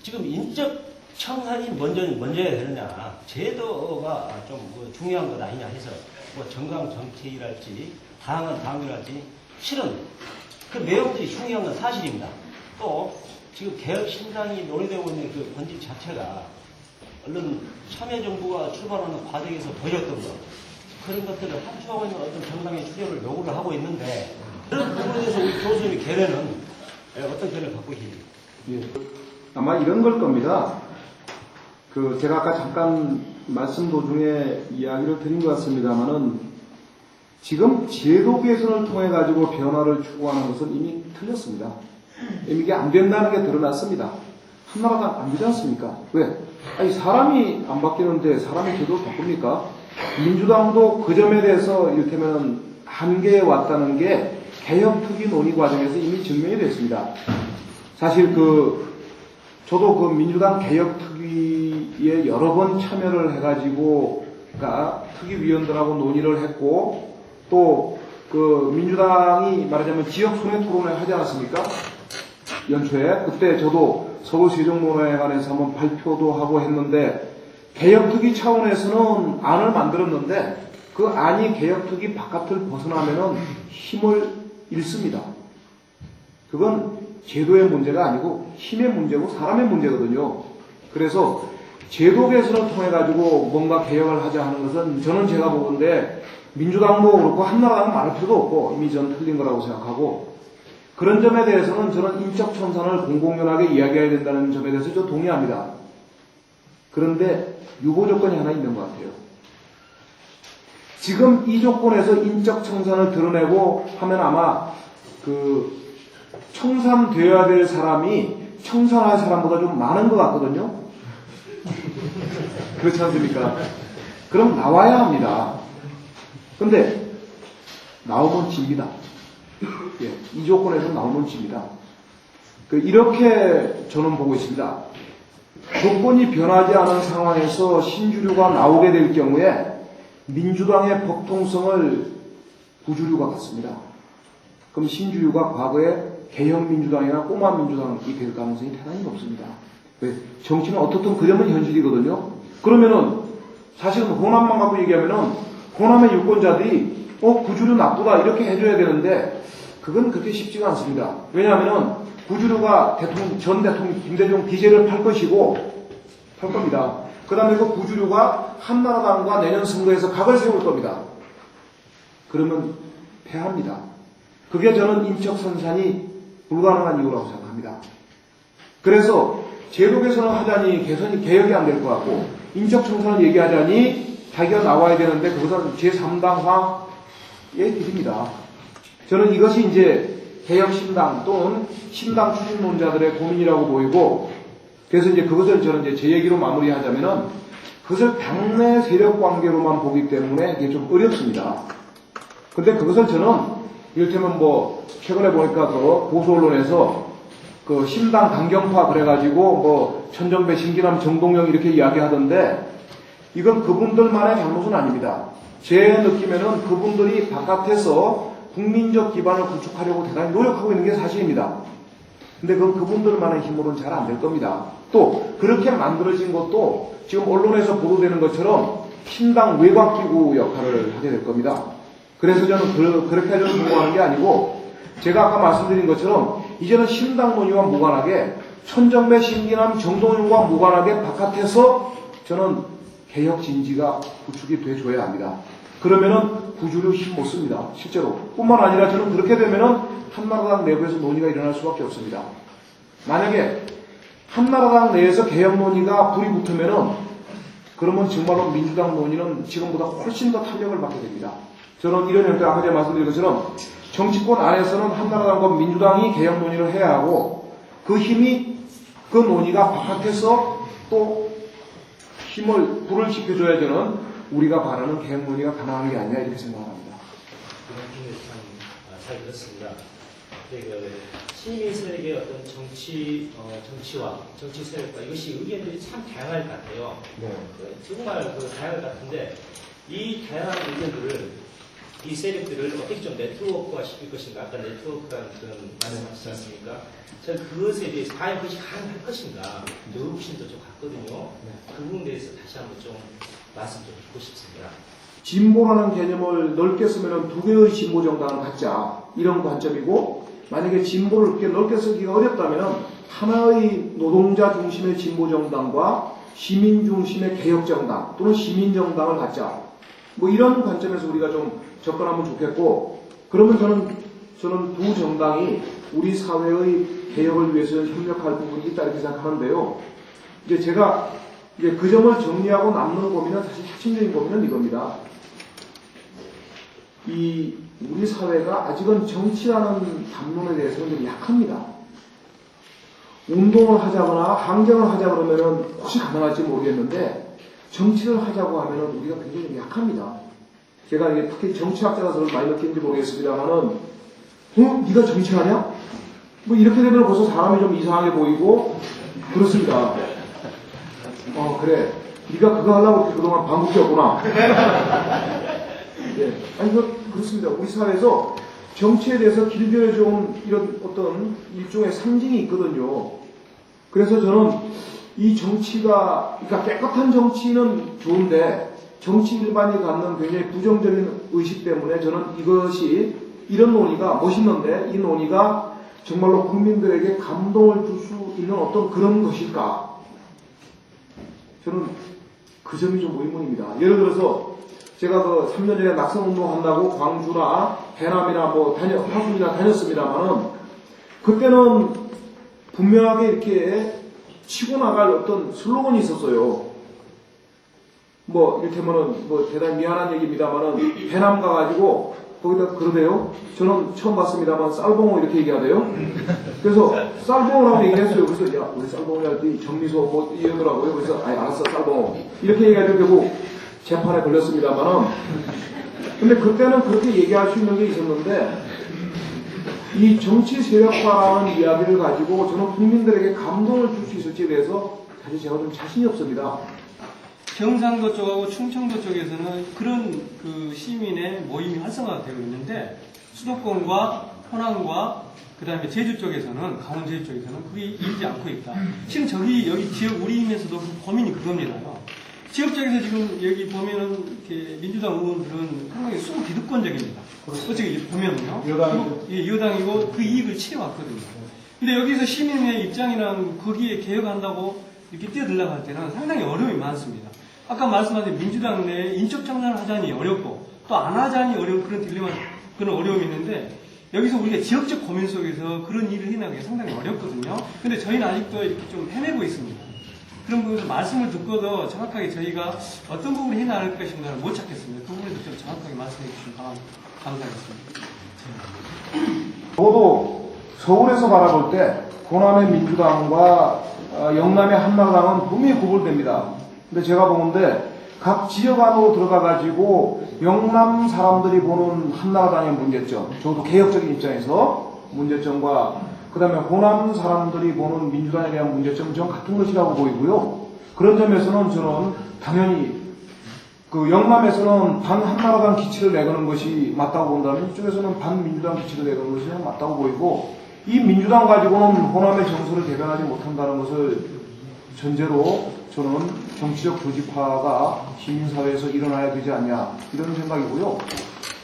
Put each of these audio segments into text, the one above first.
지금 인적 청산이 먼저야 되느냐, 제도가 좀 중요한 것 아니냐 해서 정강 정책이랄지 다양한 당규랄지 실은 그 내용들이 중요한 건 사실입니다. 또 지금 개혁 신당이 논의되고 있는 그 본질 자체가 얼른 참여정부가 출발하는 과정에서 보였던 것, 그런 것들을 합치하고 있는 어떤 정당의 수렴을 요구를 하고 있는데, 그런 부분에 대해서 우리 교수님의 견해는 어떤 견해를 갖고 계십니까? 예, 아마 이런 걸 겁니다. 제가 아까 잠깐 말씀 도중에 이야기를 드린 것 같습니다만은, 지금 제도 개선을 통해 가지고 변화를 추구하는 것은 이미 틀렸습니다. 이미 이게 안 된다는 게 드러났습니다. 한나라당 안 되지 않습니까? 왜? 아니, 사람이 안 바뀌는데 사람이 제도를 바꿉니까? 민주당도 그 점에 대해서 이를테면 한계에 왔다는 게 개혁특위 논의 과정에서 이미 증명이 됐습니다. 사실 저도 민주당 개혁특위에 여러 번 참여를 해가지고, 그러니까 특위위원들하고 논의를 했고, 또 민주당이 말하자면 지역 손해 토론을 하지 않았습니까? 연초에. 그때 저도 서울 세종문화에 관해서 한번 발표도 하고 했는데, 개혁특위 차원에서는 안을 만들었는데, 그 안이 개혁특위 바깥을 벗어나면은 힘을 잃습니다. 그건 제도의 문제가 아니고 힘의 문제고 사람의 문제거든요. 그래서 제도 개선을 통해 가지고 뭔가 개혁을 하자 하는 것은, 저는 제가 보건데 민주당도 그렇고 한나라당은 말할 필요도 없고 이미 전 틀린 거라고 생각하고, 그런 점에 대해서는 저는 인적 청산을 공공연하게 이야기해야 된다는 점에 대해서 저 동의합니다. 그런데 유보 조건이 하나 있는 것 같아요. 지금 이 조건에서 인적 청산을 드러내고 하면 아마 청산되어야 될 사람이 청산할 사람보다 좀 많은 것 같거든요. 그렇지 않습니까? 그럼 나와야 합니다. 근데 나오면 집니다. 예, 이 조건에서 나오면 집니다. 이렇게 저는 보고 있습니다. 조건이 변하지 않은 상황에서 신주류가 나오게 될 경우에 민주당의 법통성을 구주류가 갖습니다. 그럼 신주류가 과거에 개혁민주당이나 꼬마민주당이 될 가능성이 대단히 높습니다. 왜? 정치는 어떻든 그러면 현실이거든요. 그러면은 사실은 호남만 갖고 얘기하면은 호남의 유권자들이 구주류 나쁘다 이렇게 해줘야 되는데, 그건 그렇게 쉽지가 않습니다. 왜냐하면은 구주류가 전 대통령 김대중 비제를 팔 겁니다. 그 다음에 그 구주류가 한나라당과 내년 선거에서 각을 세울 겁니다. 그러면 패합니다. 그게 저는 인적 선산이 불가능한 이유라고 생각합니다. 그래서 제도 개선을 하자니 개혁이 안 될 것 같고, 인적 청산을 얘기하자니 자기가 나와야 되는데 그것은 제3당화의 일입니다. 저는 이것이 이제 개혁신당 또는 신당 추진론자들의 고민이라고 보이고, 그래서 이제 그것을 저는 이제 제 얘기로 마무리하자면은, 그것을 당내 세력 관계로만 보기 때문에 이게 좀 어렵습니다. 근데 그것을 저는 이를테면 최근에 보니까 보수 언론에서 신당 강경파 그래가지고 천정배, 신기남, 정동영 이렇게 이야기하던데, 이건 그분들만의 잘못은 아닙니다. 제 느낌에는 그분들이 바깥에서 국민적 기반을 구축하려고 대단히 노력하고 있는 게 사실입니다. 근데 그분들만의 힘으로는 잘 안 될 겁니다. 또 그렇게 만들어진 것도 지금 언론에서 보도되는 것처럼 신당 외곽기구 역할을 하게 될 겁니다. 그래서 저는 그렇게 하려고 공부하는 게 아니고, 제가 아까 말씀드린 것처럼 이제는 신당 논의와 무관하게 천정배, 신기남, 정동영과 무관하게 바깥에서 저는 개혁 진지가 구축이 돼줘야 합니다. 그러면은 구주류 힘 못 씁니다. 실제로. 뿐만 아니라 저는 그렇게 되면은 한나라당 내부에서 논의가 일어날 수밖에 없습니다. 만약에 한나라당 내에서 개혁 논의가 불이 붙으면은, 그러면 정말로 민주당 논의는 지금보다 훨씬 더 탄력을 받게 됩니다. 저는 이런 형태, 아까 제가 말씀드린 것처럼 정치권 안에서는 한나라당과 민주당이 개혁 논의를 해야 하고, 그 힘이, 그 논의가 바깥에서 또 불을 지펴줘야 저는 우리가 바라는 개혁 논의가 가능한 게 아니냐 이렇게 생각합니다. 잘 들었습니다. 시민 세력의 어떤 정치와 정치 세력과 이것이 의견들이 참 다양할 것 같아요. 네. 정말 다양할 것 같은데, 이 다양한 의견들을 이 세력들을 어떻게 좀 네트워크화 시킬 것인가. 아까 네트워크라는 그런 말씀하시지 않습니까? 저는 그것에 대해서 과연 그것이 가능할 것인가. 의구심도 좀 갖거든요. 그 부분에 대해서 다시 한번 좀 말씀 좀 듣고 싶습니다. 진보라는 개념을 넓게 쓰면 두 개의 진보 정당을 갖자 이런 관점이고, 만약에 진보를 그렇게 넓게 쓰기가 어렵다면 하나의 노동자 중심의 진보 정당과 시민 중심의 개혁 정당 또는 시민 정당을 갖자, 뭐 이런 관점에서 우리가 좀 접근하면 좋겠고, 그러면 저는 두 정당이 우리 사회의 개혁을 위해서 협력할 부분이 있다 이렇게 생각하는데요. 이제 제가 그 점을 정리하고 남는 고민은, 사실 핵심적인 고민은 이겁니다. 우리 사회가 아직은 정치라는 담론에 대해서는 좀 약합니다. 운동을 하자거나 항쟁을 하자 그러면은 혹시 가능할지 모르겠는데, 정치를 하자고 하면은 우리가 굉장히 좀 약합니다. 제가 이게 특히 정치학자라서 많이 느끼는지 모르겠습니다만은, 네가 정치하냐? 뭐 이렇게 되면 벌써 사람이 좀 이상하게 보이고 그렇습니다. 그래. 네가 그거 하려고 그동안 반복했구나. 예. 아니, 그렇습니다. 우리 사회에서 정치에 대해서 길들여져온 이런 어떤 일종의 상징이 있거든요. 그래서 저는 이 정치가, 그러니까 깨끗한 정치는 좋은데, 정치 일반이 갖는 굉장히 부정적인 의식 때문에 저는 이런 논의가 멋있는데, 이 논의가 정말로 국민들에게 감동을 줄 수 있는 어떤 그런 것일까? 저는 그 점이 좀 의문입니다. 예를 들어서 제가 3년 전에 낙선운동 한다고 광주나 해남이나 화순이나 다녔습니다만은, 그때는 분명하게 이렇게 치고 나갈 어떤 슬로건이 있었어요. 이를테면은 대단히 미안한 얘기입니다만은, 해남 가가지고 거기다 그러대요. 저는 처음 봤습니다만 쌀봉어 이렇게 얘기하대요. 그래서 쌀봉어라고 얘기했어요. 그래서 야, 우리 쌀봉어 할 때 정미소 이러더라고요. 그래서 알았어 쌀봉어 이렇게 얘기하려고 결국 재판에 걸렸습니다만은, 근데 그때는 그렇게 얘기할 수 있는 게 있었는데, 이 정치 세력화라는 이야기를 가지고 저는 국민들에게 감동을 줄 수 있을지에 대해서 사실 제가 좀 자신이 없습니다. 경상도 쪽하고 충청도 쪽에서는 그런 시민의 모임이 활성화가 되고 있는데, 수도권과 호남과 그 다음에 제주 쪽에서는, 강원 제주 쪽에서는 그게 일지 않고 있다. 지금 여기 지역 우리임에서도 고민이 그겁니다요. 지역적에서 지금 여기 보면은 이렇게 민주당 의원들은 상당히 수구 기득권적입니다. 어떻게 보면은요. 여당이고 그 이익을 취해왔거든요. 근데 여기서 시민의 입장이랑 거기에 개혁한다고 이렇게 뛰어들려고 할 때는 상당히 어려움이 많습니다. 아까 말씀하신 민주당 내에 인적 정당을 하자니 어렵고 또 안 하자니 어려운 그런 딜레마, 그런 어려움이 있는데, 여기서 우리가 지역적 고민 속에서 그런 일을 해나가기 상당히 어렵거든요. 근데 저희는 아직도 이렇게 좀 헤매고 있습니다. 그런 부분에서 말씀을 듣고도 정확하게 저희가 어떤 부분을 해나갈 것인가를 못 찾겠습니다. 그 부분에도 좀 정확하게 말씀해 주시면 감사하겠습니다. 저도 서울에서 바라볼 때 호남의 민주당과 영남의 한나라당은 분명히 구분됩니다. 근데 제가 보는데 각 지역 안으로 들어가가지고 영남 사람들이 보는 한나라당의 문제점, 저도 개혁적인 입장에서 문제점과 그 다음에 호남 사람들이 보는 민주당에 대한 문제점은 전 같은 것이라고 보이고요. 그런 점에서는 저는 당연히 영남에서는 반한나라당 기치를 내거는 것이 맞다고 본다면, 이쪽에서는 반민주당 기치를 내거는 것이 맞다고 보이고, 이 민주당 가지고는 호남의 정서를 대변하지 못한다는 것을 전제로 저는 정치적 조직화가 시민사회에서 일어나야 되지 않냐, 이런 생각이고요.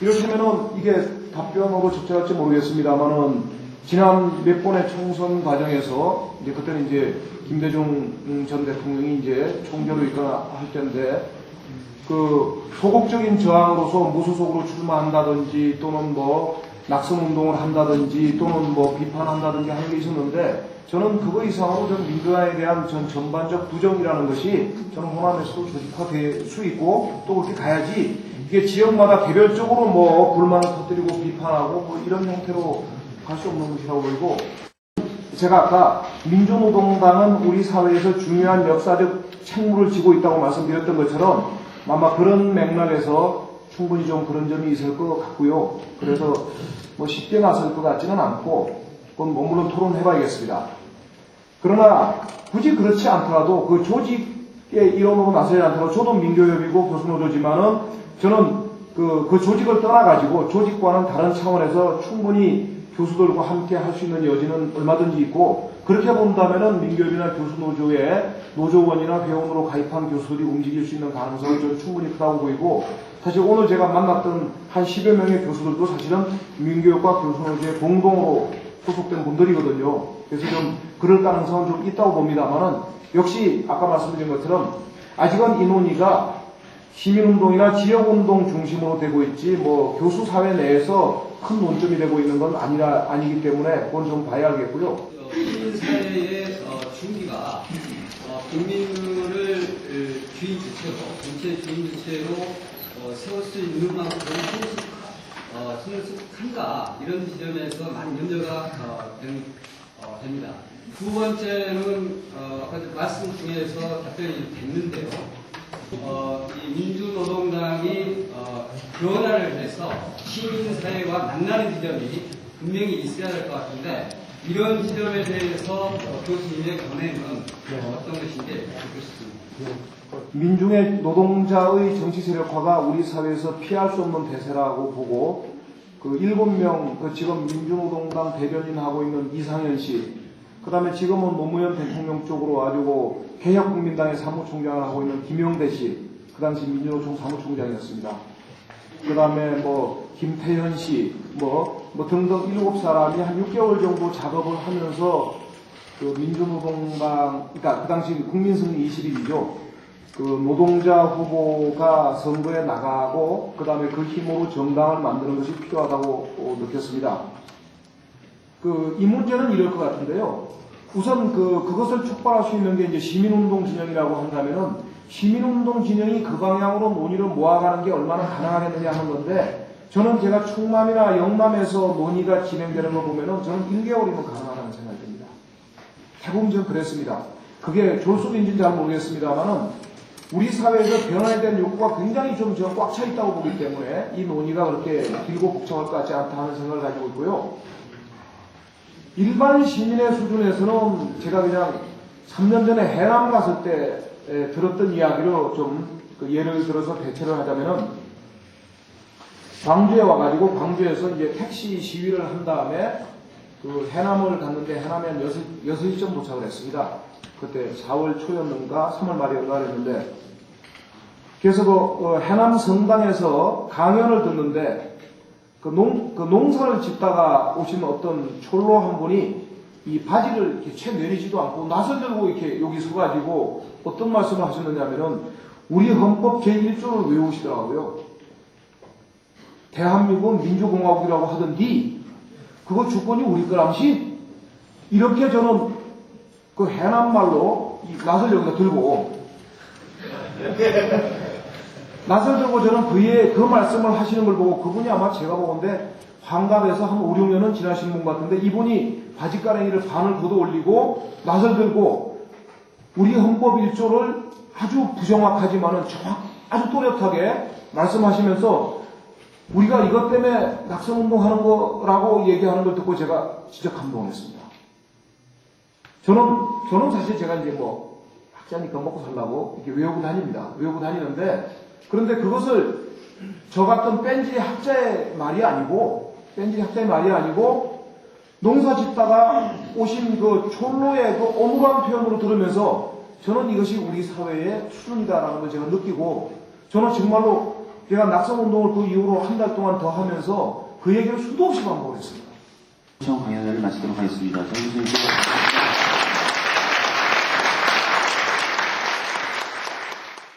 이렇다면은 이게 답변으로 적절할지 모르겠습니다만은, 지난 몇 번의 총선 과정에서 그때는 김대중 전 대통령이 총재로 이끌어할 때인데, 소극적인 저항으로서 무소속으로 출마한다든지 또는 낙선운동을 한다든지 또는 비판한다든지 하는 게 있었는데, 저는 그거 이상으로 전 민주당에 대한 전반적 부정이라는 것이 저는 호남에서도 조직화될 수 있고 또 그렇게 가야지, 이게 지역마다 개별적으로 불만을 터뜨리고 비판하고 이런 형태로 갈 수 없는 것이라고 보이고, 제가 아까 민주노동당은 우리 사회에서 중요한 역사적 책무를 지고 있다고 말씀드렸던 것처럼 아마 그런 맥락에서 충분히 좀 그런 점이 있을 것 같고요. 그래서 쉽게 나설 것 같지는 않고, 그건 물론 토론해봐야겠습니다. 그러나 굳이 그렇지 않더라도 그 조직의 일원으로 나서지 않더라도, 저도 민교협이고 교수노조지만은 저는 그 조직을 떠나가지고 조직과는 다른 차원에서 충분히 교수들과 함께 할 수 있는 여지는 얼마든지 있고, 그렇게 본다면은 민교협이나 교수노조에 노조원이나 회원으로 가입한 교수들이 움직일 수 있는 가능성은 저는 충분히 크다고 보이고, 사실 오늘 제가 만났던 한 10여 명의 교수들도 사실은 민교협과 교수노조에 공동으로 소속된 분들이거든요. 그래서 좀 그럴 가능성은 좀 있다고 봅니다만은, 역시 아까 말씀드린 것처럼 아직은 이 논의가 시민운동이나 지역운동 중심으로 되고 있지, 뭐 교수 사회 내에서 큰 논점이 되고 있는 건 아니기 때문에 그건 좀 봐야 알겠고요. 시민사회의 중기가 국민을 주인 주체로, 전체 주인 주체로 세울 수 있는 만큼 성숙한가, 이런 지점에서 많은 염려가 됩니다. 두 번째는 말씀 중에서 답변이 됐는데요. 이 민주노동당이 변화를 해서 시민사회와 만나는 지점이 분명히 있어야 될 것 같은데, 이런 지점에 대해서 교수님의 견해는 어떤 것인지 듣고 싶습니다. 민중의 노동자의 정치 세력화가 우리 사회에서 피할 수 없는 대세라고 보고, 그 7명, 지금 민주노동당 대변인 하고 있는 이상현 씨, 그 다음에 지금은 노무현 대통령 쪽으로 와가지고 개혁국민당의 사무총장을 하고 있는 김용대 씨, 그 당시 민주노총 사무총장이었습니다. 그 다음에 김태현 씨, 등등 7사람이 한 6개월 정도 작업을 하면서 그 민주노동당, 그러니까 그 당시 국민승리 21이죠. 그 노동자 후보가 선거에 나가고, 그 다음에 그 힘으로 정당을 만드는 것이 필요하다고 느꼈습니다. 이 문제는 이럴 것 같은데요. 우선 그것을 촉발할 수 있는 게 이제 시민운동 진영이라고 한다면은, 시민운동 진영이 그 방향으로 논의를 모아가는 게 얼마나 가능하겠느냐 하는 건데, 저는 제가 충남이나 영남에서 논의가 진행되는 걸 보면은 저는 1개월이면 가능하다는 생각이 듭니다. 대부분 저는 그랬습니다. 그게 졸속인지는 잘 모르겠습니다만은, 우리 사회에서 변화에 대한 욕구가 굉장히 좀 꽉 차 있다고 보기 때문에 이 논의가 그렇게 길고 복잡할 것 같지 않다 하는 생각을 가지고 있고요. 일반 시민의 수준에서는 제가 그냥 3년 전에 해남 갔을 때 들었던 이야기로 좀 예를 들어서 대체를 하자면은, 광주에 와가지고 광주에서 이제 택시 시위를 한 다음에 해남을 갔는데, 해남에 한 6시쯤 도착을 했습니다. 그때 4월 초였는가 3월 말이었나 그랬는데, 그래서 해남 성당에서 강연을 듣는데, 농사를 짓다가 오신 어떤 촐로 한 분이 이 바지를 이렇게 채 내리지도 않고 낫을 들고 이렇게 여기 서가지고 어떤 말씀을 하셨느냐면은, 우리 헌법 제1조를 외우시더라고요. 대한민국은 민주공화국이라고 하던디 그거 주권이 우리 거람시? 이렇게 저는 그 해남말로 이 낫을 여기다 들고 낯을 들고 저는 그 말씀을 하시는 걸 보고, 그분이 아마 제가 보건데 환갑에서 한 5, 6년은 지나신 분 같은데, 이분이 바지가랭이를 반을 걷어 올리고 낯을 들고 우리 헌법 1조를 아주 부정확하지만은 아주 또렷하게 말씀하시면서, 우리가 이것 때문에 낙선운동하는 거라고 얘기하는 걸 듣고 제가 진짜 감동했습니다. 저는 사실 제가 이제 학자니까 먹고 살라고 이렇게 외우고 다닙니다. 외우고 다니는데, 그런데 그것을 저 같은 뺀질의 학자의 말이 아니고, 농사 짓다가 오신 그 촐로의 그 어눌한 표현으로 들으면서 저는 이것이 우리 사회의 수준이다라는 걸 제가 느끼고, 저는 정말로 제가 낙선운동을 그 이후로 한 달 동안 더 하면서 그 얘기를 수도 없이 반복을 했습니다. 시청 강연을 마치도록 하겠습니다. 정 교수님께